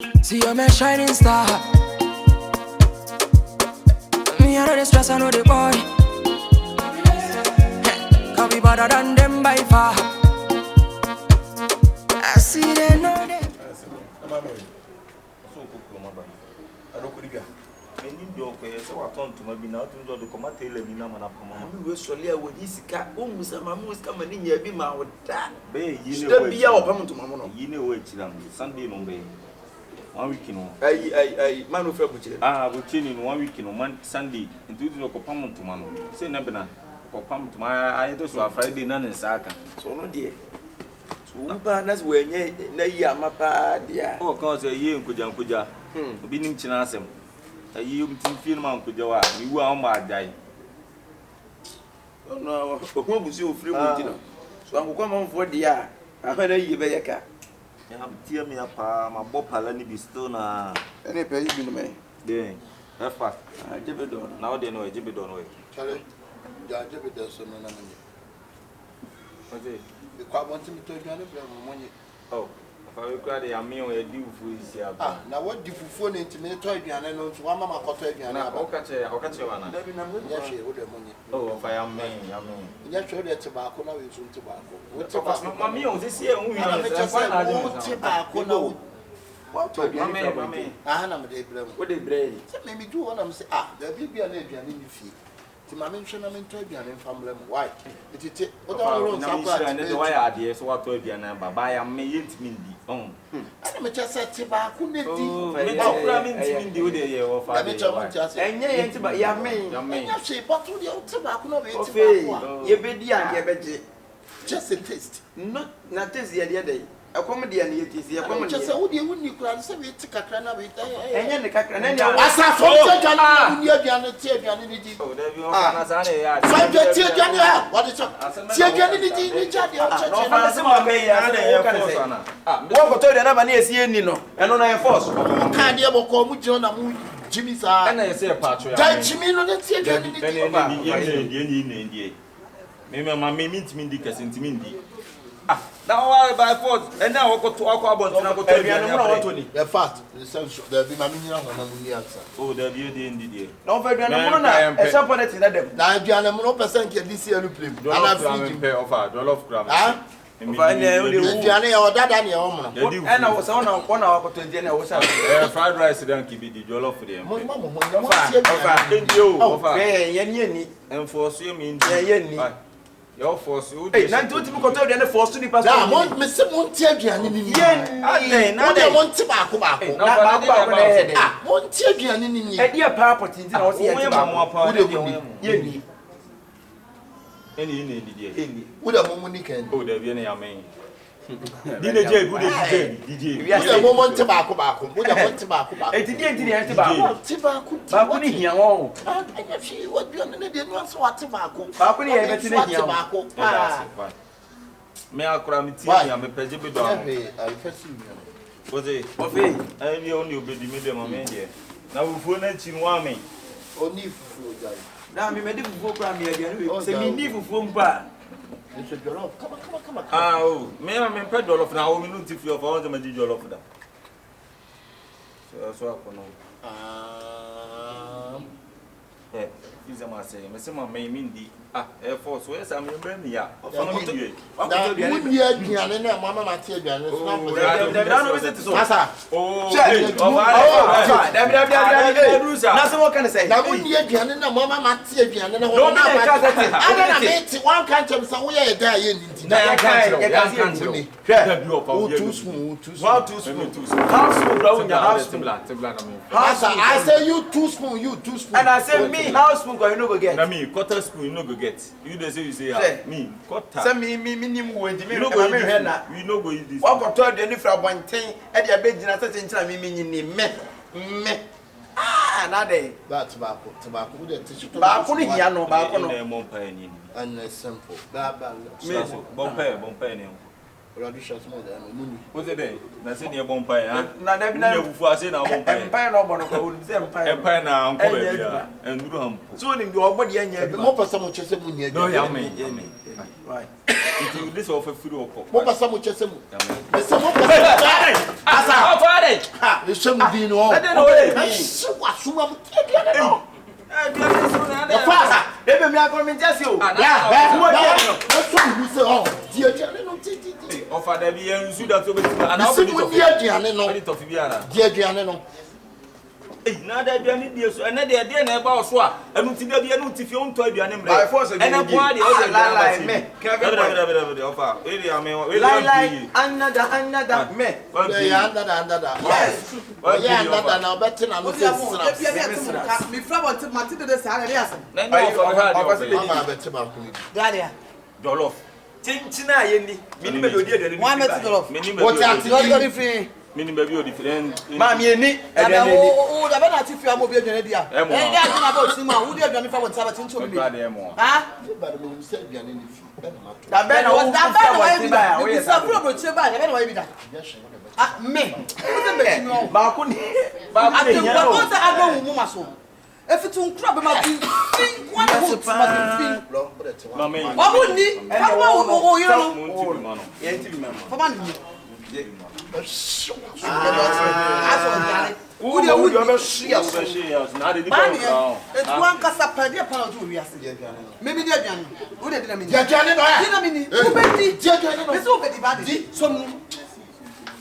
See you're my shining star. Me I know the stress, I know the boy. Can't be better than them by far. I see they know them. So I turn to my binner to the command tailor in Namana. We was surely with this cat, almost a mamma was coming in here, be my with that. Bay, you know, be our payment to Mamma. You know, it's Sunday, no bay. 1 week in I man of Fabuche. Ah, we chill in 1 week in one Sunday, and do the command to Mamma. Say, Nabana, or pump to my idols or Friday, none in Saka. So, no, dear. So, that's where ye my pa, dear. Oh, cause a year in Kuja, being Chinasem. A year film on Kujawa, you are on my die. Oh, no, what was you free? So, I'm coming for the year. I heard a year. Tear me up, my Bob Palani be still now. Any pay you been me? Then, that's fast. I give it on. Now they know a jibby don't wait. Charlie, Jabby does some money. What's it? The crowd wants me to join money. Oh, if I require the amio, a deal for his here. Ah, now what do you phone into me? Toy and I know one mamma cottage and I'll catch you one. Yes, with the money. Oh, if I am me, Yes, sure, that tobacco now is soon tobacco. What's Mammy, this year, we are tobacco now. What told you? I am a day blame. What they braid? Maybe do what I'm saying. Ah, there will be an Adrian in the fee. To my mention, I'm in Tobian and family. Why? It is what I and why are there so what told you and I am me yet mindy. Oh, I'm just said tobacco. Oh, I'm do the year of I just and ye ain't but young men. I say, but to the tobacco, ye be dear, just a taste. Not this the other day. A comedy and it is the comedy. Just how you wouldn't cry, so we took a crana with and the crack and then I saw from your Janity. Oh, there you are. Find your tear, Jania. What is up? Tear Janity, Walk to the number near Sienino, and on a force. Can't you call Mujona Jimmy's and I say a patch. Jimmy, let's see Janity. Maybe my meet me dicas into Mindy. Now I by force, and now I got to walk about and I go to the they're fast. There'll be my minion on the answer. Oh, there be the India. No, but I some point in them. Now, Diana, no percent can this year play. And I've seen pay of a dollar of gram. Diana or that and your own. And I was on 1 hour to dinner was fried rice, don't keep it the dollar for them. And for swimming, your force, you did not do to go to the force to the past. I want Miss Montiagian in the end. I want tobacco. Montiagian in the end. Dear Papa, I was here. Any would a woman can go there. DJ, we are a moment tobacco. Would I want tobacco? It didn't tobacco. Tobacco here. Oh, I see what you didn't want tobacco. Tobacco. May I cram it? I am a president. Was it? I am only obey the medium of India. Now we phone it in 1 minute. Only for now, me made for cram here. Say me need for bar. Come on. Oh, may I mean, pedal of now, we if you have all the material of that. So I know. He's a master. Mr. May mean the Air Force. Where's I'm in Bremia? Mamma Matilda. What can I say? Mamma Matilda. One country, so we are dying. Too smooth. I say you too smooth. And I say me, how spoon go you no go get? I mean, quarter spoon you no go get. You dey say you say me quarter. Say me minimum wage me no go here na. We no go use this. What go tell the any from one thing e dey be gina say nchira me me. Ah, na dey. That's tobacco. We dey teach you. Ba ko ni hia no, ba ko no. Na mo pa ni. And simple. Ba. Bon pay ni. Already shot more than money. What's the day? That's in your bonfire. Na da bi na Fufu ase na bonfire. empire no bono ko say empire. Empire na anko ba bia. Enduru ham. So ni bi ogbodi anya bi. Mo pesa mo chese mu nia. No ya me. Why? It this of free okọ. Mo pesa mo chese mu. Pesa mo pesa. Asa. Oh, father. Ha, e chemu di no. I don't know what it Shi wa suma mo tie no. The fast. Ebe mi akọmin jesi o. Yeah, let's go. We say oh, die die no ti. Oh, father bi ensu da to beti. Ana Ana obi mo die aduane no. Ani to fi biara. Die aduane no. Na da aduane die so. Ene de de na e ba so a. Enu ti da bi enu ti fi on to aduane mre. By force again. Ene ko ade o de la me. Kevin ofa. Eri ame. Like another me. Yeah, under. Yes. Yeah, under na obeti na no face. Me fra want mate de say ade asen. Na ni ofa ha Mama abeti ba ko ni. Dalia. Jollof. Chinchina ayeni. Mini me odi aduane. One mate dollar. Meni What be. ati What got free? Meni be bi o different. Ma mi eni Dalia aduane ni. o da be na ti fi am obi aduane dia. Emo. Eh dia ti na ba o ti ma wo di aduane fa want aba ti ncho mi. Ba de emo. Ha? Ba de mo se aduane ni fi. Be na mato. Da be na wo Da be na wa bi da. o Bi yes. sa pro bro che ba da be na wa bi da. Ah me. Wo se be ti mi o. Ba ko ni. Ate kwa ko se agbo mu ma so. Efitu nkura be ma bi fin kwa na ho ti ma fin. Lo bo de te wa. Mama. Wa bu ni. Fa ma o yiro no. Mo ti mano. Ye ti bi mama. Fa ma ni. Shi Aso ndale. Wo de wo be shia So so. be she house na de di Ba ni ba. e tu an kasa pa dia pa na ju wi ase. Me mi dia aduane. Wo de na mi ni. Die aduane no ya. Di na mi ni. Wo be di. Die aduane no. Me so be di ba di. So mu.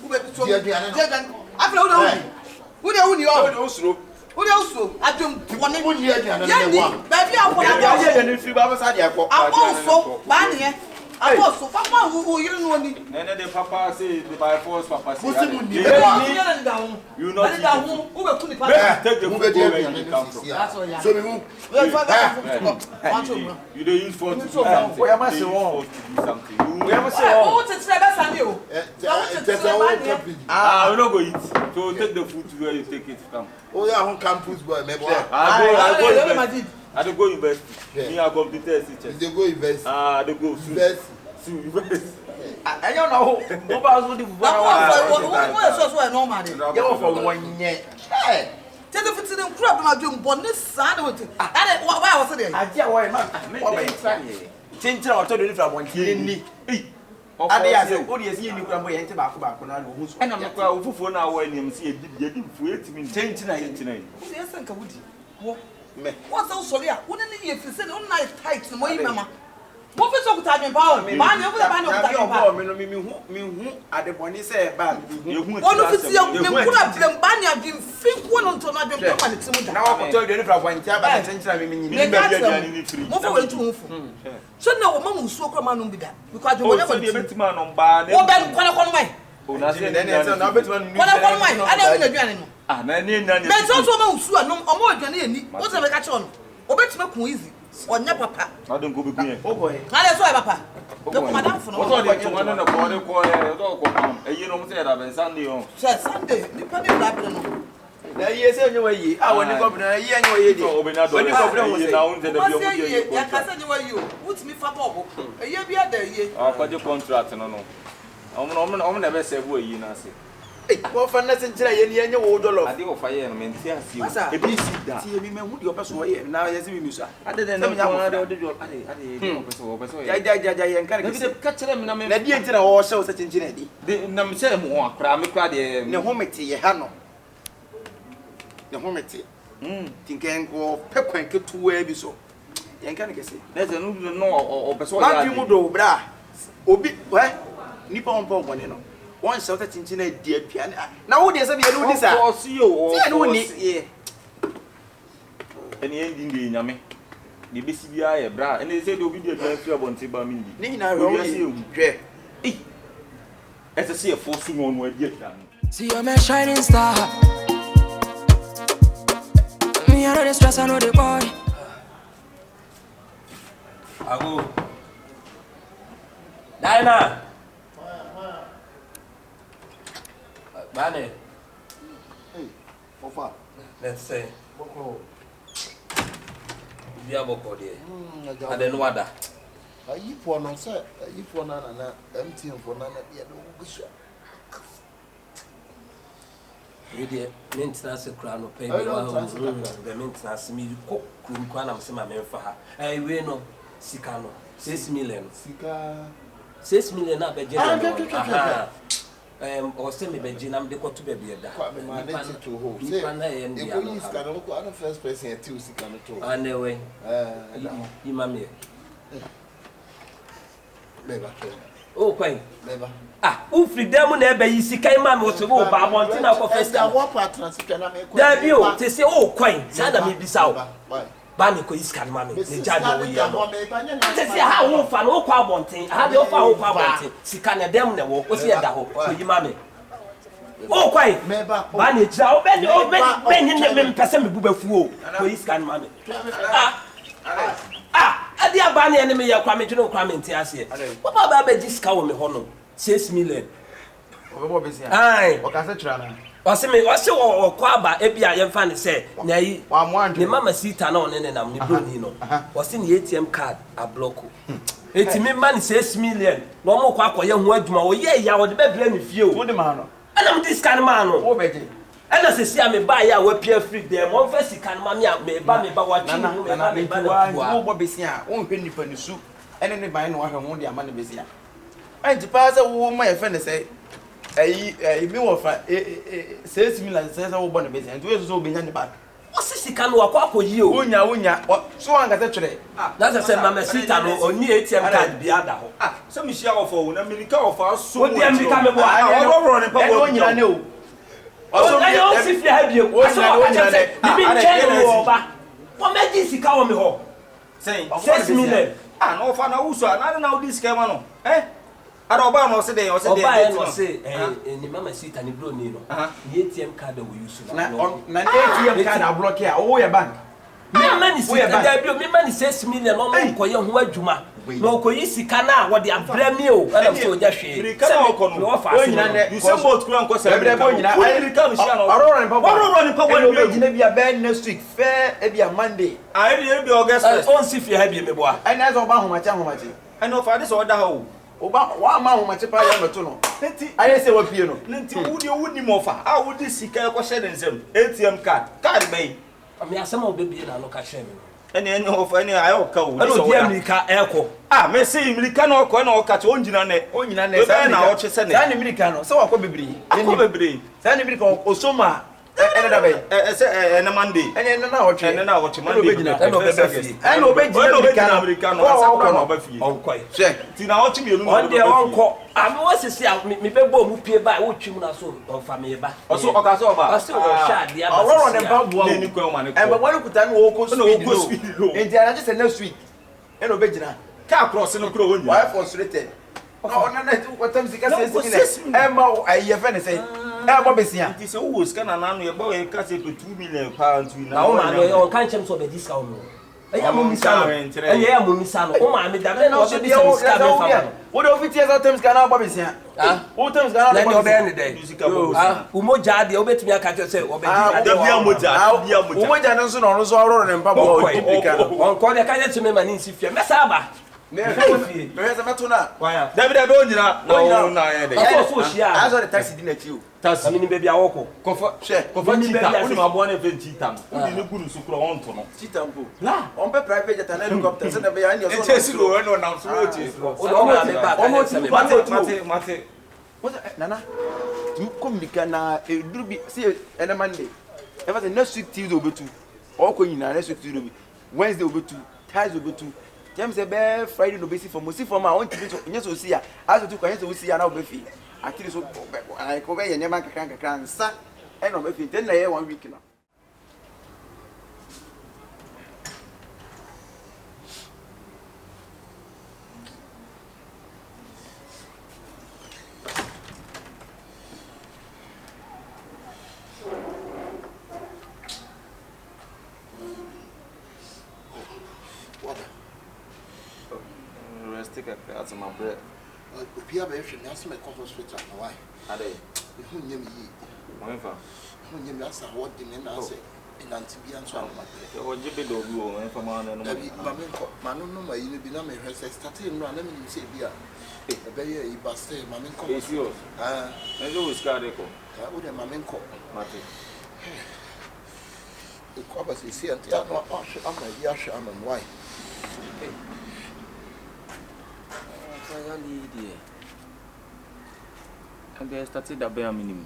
Wo be di so. Di aduane no. Di aduane. Afra wo de wo. Wo de wo ni Wo o. de usuro. Wo de wo so. Adum woni. Mo ni aduane Ya no ni. wa. Ba bi akwa Ya na. ya aduane fi ba ba sa de akọ. Akwa so. Ba ni e. Akwa so. Fa ma wo yiri no ni. Ene de papa say the by force papa say. Mo si mu ni. E wa ni na nda ho. You not Ba nda ho. Wo be ku ni pa. take the Mo food be di where aduane you come ni from. fi. That's all ya. So me mu. We fa ba. Wan cho mu. You dey use for to do So, something. we am say They use one. for to do something. We am You- say Wo te tire be sa ni o. There's a whole topic. Ah, we no go eat. So take the food to where you take it from. Oh yeah, on campus boy, me boy. I go Yo university. Madrid. I dey go university. Yeah. Me I computer teacher. They go invest. Ah, I dey go soon. Invest. Soon university. Ayo na ho. Mo ba so di fufu na Wo so so e normal de. Ye wo for wonye. Eh. Tete fiti ne nkura be ma dwem bɔ ne saa de wote. Ade wa wa se de. Aje wo e ma. Wo ba itra ye. Chinchina o to do ni fra bonti ni. Ade ya se o de ye ni kura mo ye nte ba ko na wo hu so. Ɛna me kwa ofufuo na awɔ anim sɛ yɛdi mfuo etimi ni. Chinchina ye. Wo se yɛsɛ nka wodi. Wo. Me. Wo se wo sɔre a wo ne ne yɛ fi se ne wo na tight ne mo yi mama. Mo fi so kuta dwen pa o. Ba ne wo ba ne kuta dwen pa. Me no me hu ade boni se ba me hu. Yɛhu Wo no fi se ne nkura blem ba ne adwen fi ko no nto na dwen pa ma ne timu Na da. wa ko to do ni fra bonti aba chinchina me nyi. Ne ka baabi tell aduane ni firi. mo fa we ntu hu. So na wo ma mu nsuo kura ma no bi da. Because adwen Oh, mo so ne deɛ ko. bɛtumi anɔ mbaa ne. Wo bɛ kɔnɔ mai. Oh, na sɛ Then say na betu man. Kɔnɔ mai. Ade wo na aduane no. Ah, na ne na ne. Me so so ma nsuo no omo aduane yɛ ni. Wo se me ka kyerɛ no. Obetumi ku easy. Onya papa. Ade nko beku yɛn. Oh boy. Ale so e papa. De ko madam fo no. Wọ́n sọ de tuma ne na kọ́ de kọ́ yẹ ọ̀dọ́ kọ́ pam. Eyi na ọmọ sẹ yàrá bẹ̀ Sunday yọ. Sɛ Sunday nipa ni bla bla no. Na ye se onye wa yi. Ah woni ko na ye anya wa ye di. So obi na dọ̀ Woni ko de eyi na ọ̀n tẹ de bi Wo ọmọ se di ye eyi. ya ka sɛ ni wa yi o. Wutumi fa bɔɔbo. Eye bi ada ye. Akɔgye contract no no. Ọmọ na bɛ sɛ bu eyi na ase. Eh, wo fa na chinchina ye ni anya wo dollar. Ade wɔ fa yɛ no mɛnti ase Masa. o. Ebi si da. Ti ye mi me hu di opeso ye na ye se mi mi so. Ade de na ko ade ɔde jɔ ade ɔpɛ sɛ Ja ye nkan Na bi de ka kyerɛ me na me. Na di entina wo hye wo se chinchina di. De na me sɛ mo akra me kra de. Ne ho mete ye ha no. Ne ho mete. Tinken ko pe kwan ketuwa bi so. Ye nkan kese. Na sɛ no ɔpɛ sɛ Ma fi mu do bra. Obi, nipa on pon bone no. Won se wata chinchina di aduane. Na wo de se bi ye wo di sa. Ɔsi o. Ti no ni ye. Ɛne yɛn di de nyame. De besi bia yɛ bra. Ɛne sɛ de obi di aduane fi abɔnten ba mi ndi. Ni nyina ro ye. Hwɛ. Ɛsɛ sɛ yɛ force mu ɔno adi aduane. See you're my shining star. Me, I know the stress, I know the boy. Ago. Diana. Bane. Hey, Ofa. Let's say. Boko. Bia boko de. Aja. Ade no wada. Ayi for no sir, ayi for na empty for na ya no gusu. Media maintenance crown no pay me the maintenance me ko kwa na mse ma memfa ha. We no sika no 6 million. Sika 6 million na beje. Or say me beje na me de koto be da. Kwa me manage to hold. Say e go use sika no ko ana first person e ti sika no to. Anyway. Imame. Beba. Oh, kwai. Beba. O freedom na ebe yi sika imame o so go ba monti na ko first. What part transition na me ko. Da bi o te say oh kwai. Sa da me bisa o. Ba me ko iska na mame. Ne jaje wo ye. Te say ha wo fa no kwa monti. Ha de o fa wo kwa monti. Sika na dem na wo. O se da ho. Ko imame. Oh kwai. Ba ne jira o be ni me pese me buba fu o. Ko iska na mame. Adi abane ene me ya kwa me dwene kwa me nti ase. Papa ba be disca wo me ho no 6 million. Obebo be sia. Ai. O ka se tira na. O se wo kwa aba e bia ye fa ne se na yi. Wa mo andwe. Ne mama sita na one ne nam ne broni no. O se ne ATM card a block. Eti me man 6 million. Na o mo kwa akoye ho adwuma wo ye ya wo de be bla me fie o. Wo de ma no. Ana me disca ne ma no. Wo beje. Ana se sia me ba ya wa pia free dem. Mo fa sika ne ma me ba wa chi mu me ba. Wo bo be sia. Wo hwe nipa ni su. Ene ne ban no wa hwe ho de ama ne be sia. Anti pass wo ma ye fe ne say mi wo fa 6 million say wo bo ne be sia. Anti we so be nya ne ba. O se sika no akwa akoyi o. Wonya so wan ga se twere. Na se mama sita no oni ATM card bi ada ho. So me share of o na America of so. O di America me bo. Wo ne pa wo nyina ne o. O na yo si fi ha bi o. Aso ka se bi chen wo ba. O me di sika wo me ho. Say 6 million. No fa na uso na udi sika ma no. Ada oba no se dey o se dey. Oba no se ni mama sita ni bro ni no. Ni ATM card we use na ATM card a block here. O ye bank. Me money sika da bi o me money 6 million no mo ko ye ho adwuma. No ko yi sika na wo de abra mi o. Ana so oja hwe. America na ko no. O nyina ne. You say boat kura nko se. Everybody nyina. America mi share no. Oro ne papa. Oro ne papa we be gina bia be next week. Fair e bia Monday. I be August 1st. On si fi ha bi me bo a. Ai na so ba homache. I know for this order ho. Oba wa ma homache pa ya meto no. Aye se wa pie no. Nti wudi wudi mo fa. Wudi sika e ko share nsem. ATM card bay. Me Asamoah bebi na no ka share me. Ene ofa ene ayo ka wo. Eno di America eko. Me say America na ko na o ka che onjina ne. Say na o che se ne. Say America no. Se wa ko bebri. Ko bebri. Say America osoma. Ene da bay. Ene Monday. Ene na o che. Ene na o che Monday. Ene obegina. Ene obegina America no. Asa ko na oba fie. Onkoi. Check. Ti na o che mienu no. On dey onko. Ami wo sisi me be bo mu pie ba wo twim na so o fa me ba. O so o ka so ba. O so o sha dia ba. Oro ne ba bo. Ne ni kwa ma ne ko. E ba wonu kuta no wo ko speed no. Enti ana just next week. Ene obegina. Car cross no kro wonyi. Why frustrated? Oh na what time sika say e ma aye fe ne say. E bo besia. It is wo sika na na no ye ba we ka say 2 million pounds we na o ma no o kan chem so be discount no. Eya mo misa no. Eya mo misa no. O ma me da be na o be discount sika be fa. Wo do fit yes times kana bo besia. Wo times kana na bo be any day. Umoja de obetumi aka tell say obedi da bia moja. Umoja no so no so oro ne mpa bo typical. On ko de ka je tumi mani nsi fie. Mesa aba. Me se meto na. Why? David onyina. No na ye dey. So shia. I saw the taxi di na chi o. Taxi Ami ni baby awoko. Kofa chita. Uni ma bo na fe chita. Uni ni guru su kro on to no. Chita mpo. La, on pe private jet and helicopter se na be ya ni so. Chesi lo no na so lo ti. O do ma me ba. Mate. What Nana? You come na eduru bi see ene Monday. Ever the next week Tuesday obetu. O ko nyina next week Tuesday. Wednesday obetu. Thursday obetu. James be Friday no be see for mo see for ma on tibi so nye so see ya. Aso tu kwa nye so see ya na obefi. Akiri so I ko be ye nyema kakran nsa e no obefi. Then na ye 1 week na. That's my bread. Pia be hwe na so me hospital na why? Ade. Hu nyem yi. Mofa. Hu nyem asa what the na say. in Antibia and so on. Or Jibby do go and from on and Manu, my you be not my starting run. Let me say, Bia. A baby, you must say, Mamma, it's yours. I always got it. I would have Mamma call. Martin. The covers is here. I'm my Yasha, I'm my wife. And they started a bare minimum.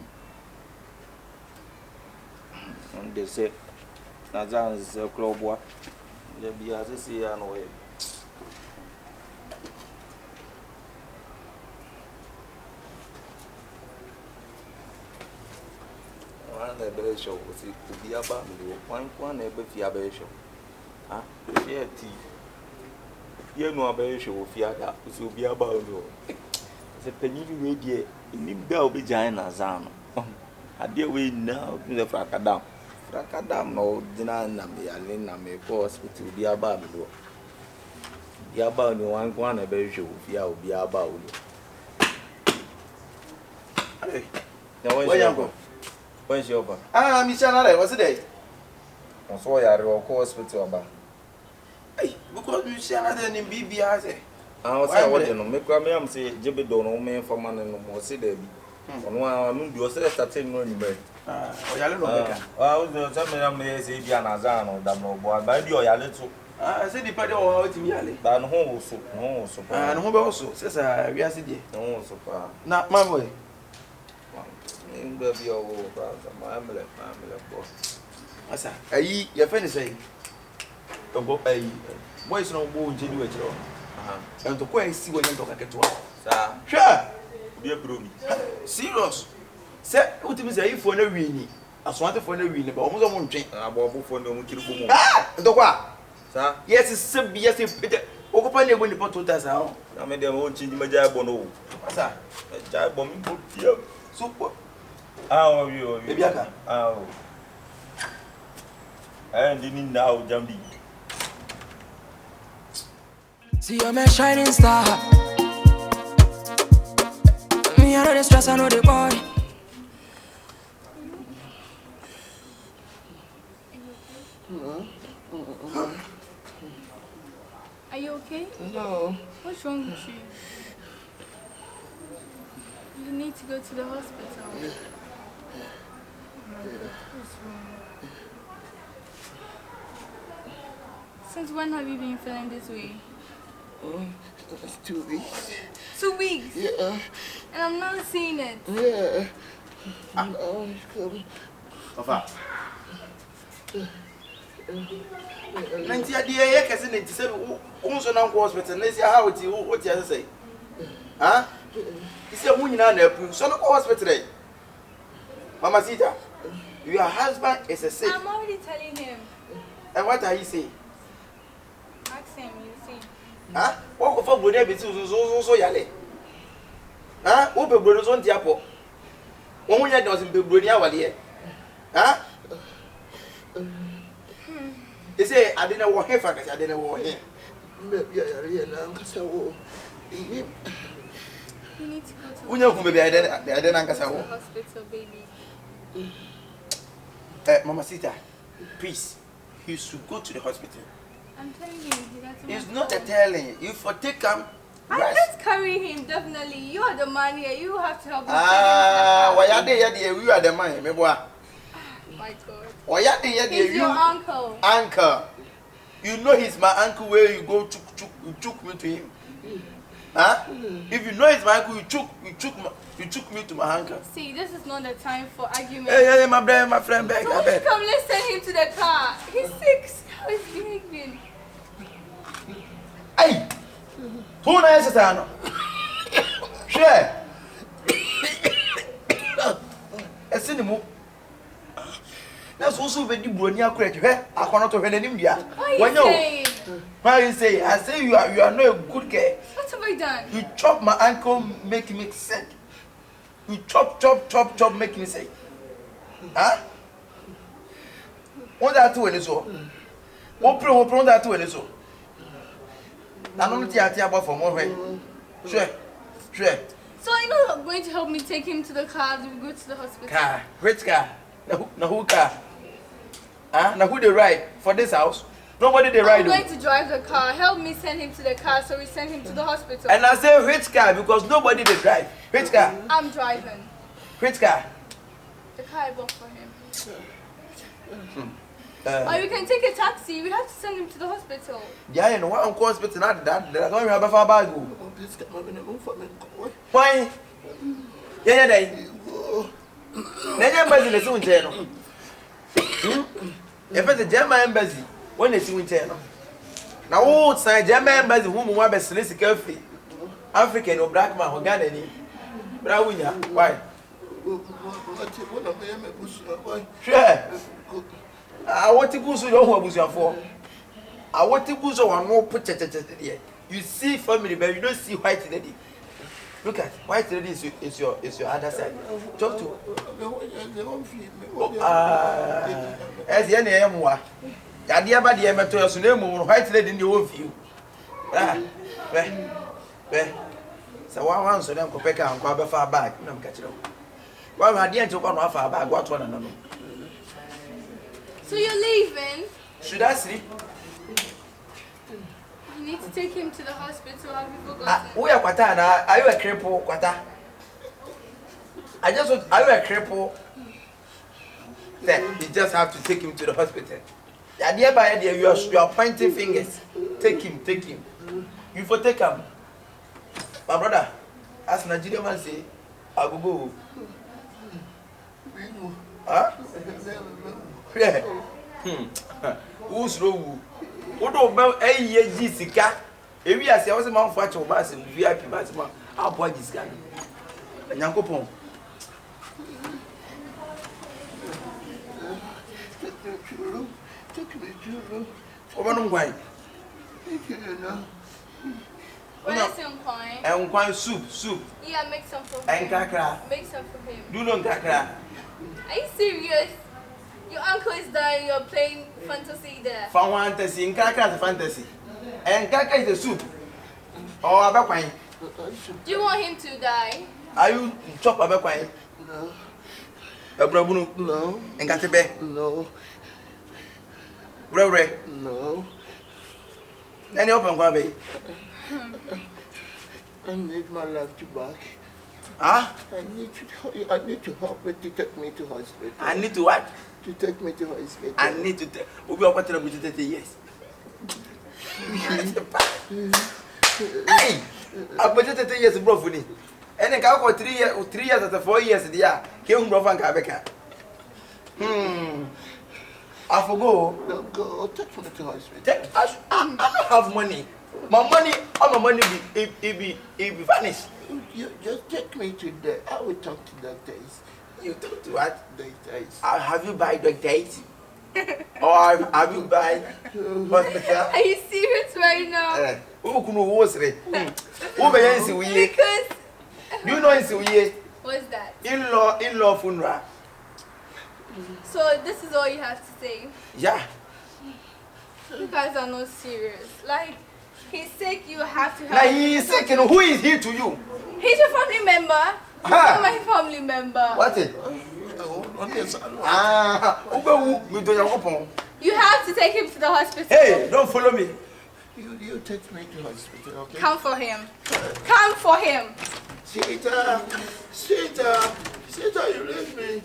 And they say, Nazan is a club. There be as I see an way. One better show was it to be about one ever fear show. Ah, yeah, tea. You know, a better show of Fiada, which will be about you. The penny radio in Bell be giant Nazan. I dear we now in the Fracadam. Fracadam, no dinner, Nammy, and Nammy, course, it will be about you. The about one a better show of Fia will be about you. Now, where you go? Where's your over? Ah, Michelle, what's the day? I saw your course with your bar. Hey, because Michelle didn't be BBA. I was saying, what you know, make me say, Jibby don't know me for man and no more say, Debbie. On one, I mean, you say, starting when you met. Ah, I don't know. I was telling me, I say, Bianazan or Damno, boy, by your little. I said, the party all out in Yale. But no, so, and who also says, we are sitting. no, so far. Not my way. In the your my amulet, boss. Asa, ayi, your friend is saying, don't go pay. Boys no more to do it. And to quite see when you talk at all. Sir, Sure, be a broomy. serious. Say, what you say for no winning. I wanted for no winning, but almost one drink. I bought for no kilo. Ah, the what? Sir, Yes, it's some yes, if occupy when the pot to us out. I made them all change my job on all. Sir, A job bombing put here. super. How are you? Maybe I can. Oh. And didn't now, Jambi. See you're my shining star. Me, I know the stress, I know the boy. Are you okay? No. What's wrong with you? You need to go to the hospital. What's wrong? Since when have you been feeling this way? It's 2 weeks. 2 weeks? Yeah. And I'm not seeing it. Yeah. No, it's coming. Papa. 90 years, cousin, it said, also now hospital, let's see how it is. What you say? Huh? He said, when you're not so no hospital. Mama Sita, your husband is a sick. I'm already telling him. And what are you saying? Ask him, you see. Huh? What for would there be so yale? Huh? Who be brothers on the apple? One year doesn't be brody our dear. Huh? They say, I didn't walk here, I didn't walk here. You need to go to When you come, baby, I didn't the hospital, baby. Mama Sita, please, you should go to the hospital. I'm telling you, he doesn't It's want not to a go. telling. You for take him. I can't carry him, definitely. You are the man here. You have to help me. Ah, why are they? You are the man, me boy. Oh my God. Why are they? He's your You uncle. uncle. You know he's my uncle. Where you go, you took me to him. Huh? If you know it's my uncle, you took me to my uncle. See, this is not the time for argument. Hey, my brother, my friend, back. Don't you come, let's send him to the car. He's sick. How is he behaving? Hey, who knows that? Sure. I see the move. That's also when you bring your credit. I cannot have any India. What are you saying? Why you say? I say you are not a good guy. What have I done? You chop my ankle, make me sick. You chop, make me sick. Huh? What that to any so? What pro that to any so? I don't think about for more way. Sure. So you're not going to help me take him to the car as we go to the hospital? Car, which car? No, who car? Now who they ride for this house? Nobody they ride. I'm going to drive the car. Help me send him to the car so we send him to the hospital. And I say which car because nobody they drive. Which car? I'm driving. Which car? The car I bought for him. Or you can take a taxi. We have to send him to the hospital. Yeah, you know what? I'm calling hospital. Not that. They're going to have a far bag. Why? Yeah, they. Then embassy is soon channel. If it's a German embassy, when they see in channel. Now, old side German embassy, whom we want to solicit coffee. African or black man or Ghanaian. But why? Sure. I want to go so your home was your for. I want to go so one more put it. You see family, but you don't see white lady. Look at white lady is your other side. Talk to. As the name was. Yadia by the amateur name white lady in your view. So one answer them Kopeka and Quaba far back. No catch it. Well, I didn't talk on far back. What one another? So you're leaving? Should I sleep? You need to take him to the hospital. Have you forgotten? We are Quata. Are you a cripple, Quata? I just want. Are you a cripple? Then you just have to take him to the hospital. The idea by idea, you are pointing fingers. Take him. You for take him. My brother, as Nigerian man say, I will go. Huh? Yeah. Who's wrong? What about a year Jessica? If we are saying, man, for your mass in VIP, I'll buy this guy. Yanko Pong. Why? What is some coin? And one soup. Yeah, make some for him. And kakra. Make some for him. Do not kakra. Are you serious? Your uncle is dying, you're playing fantasy there. Fantasy, and kakra is fantasy. And kakra is the soup. Oh, abakwai. Do you want him to die? Are you chop abakwai? No. Abrabunu? No. And gatebe? No. Bre? No. Any open kwabe? I need my life back. Huh? I need to help me to take me to hospital. I need to what? To take me to hospital. I need to take. We are going to 30 years. Hey! I put 30 years, bro, for me. And then go 3 years after 4 years, dear. Came bro from Kabeka. I forgo. No, go take me to hospital. I don't have money. My money, all my money be vanished. You just take me to the. I will talk to doctors. You talk to what? Doctors. Have you buy doctors? Or have you buy hospital? Are you serious right now? Who can was it? Who be answer we? Because You know answer we? what's that? In-law funeral. So this is all you have to say. Yeah. You guys are not serious. Like, he's sick, you have to help Now him. he is sick, and who is he to you? He's your family member. He's not my family member. What it? You have to take him to the hospital. Hey, don't follow me. You take me to hospital, okay? Come for him. Come for him. Sita, you leave me.